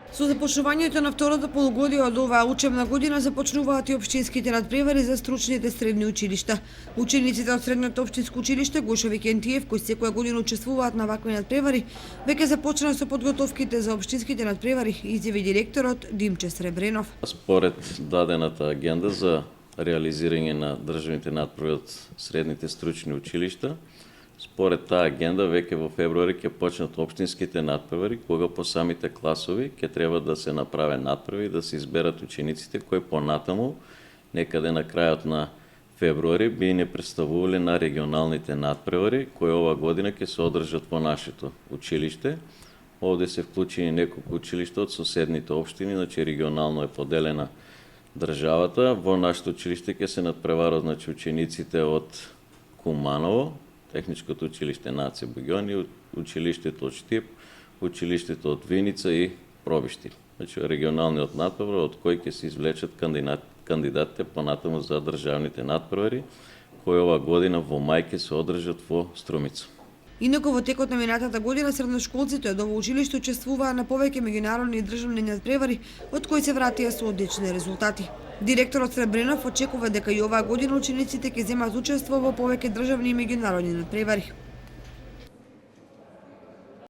Со започнувањето на второто полугодие од оваа учебна година започнуваат и општинските надпревари за стручните средни училишта. Учениците од Средното општинско училиште Гошо Викентиев, кои секоја година учествуваат на вакви надпревари, веќе започнаа со подготовките за општинските надпревари, изјави директорот Димче Сребренов. Според дадената агенда за реализирање на државните надпревари од средните стручни училишта, според таа агенда, веќе во февруари ќе почнат општинските надпревари, кога по самите класови ќе треба да се направи надпревари, да се изберат учениците кои понатаму, некаде на крајот на февруари, би не представувале на регионалните надпревари, кои ова година ќе се одржат во нашето училиште. Овде се вклучени неколку училишта од соседните општини, значи регионално е поделена државата. Во нашето училиште ќе се надпреварат учениците од Куманово, Техничкото училиште Наце Буѓони, училиштето од Штип, училиштето од Виница и Пробишти. Значи регионалниот надпревар од кој ќе се извлечат кандидатите понатаму за државните надпревари, кои ова година во мај ќе се одржат во Струмица. Инаку во текот на минатата година средношколците од ово училиште учествуваа на повеќе меѓународни и државни надпревари, од кои се вратија со одлични резултати. Директорот Сребренов очекува дека и оваа година учениците ќе земат учество во повеќе државни и меѓународни надпревари.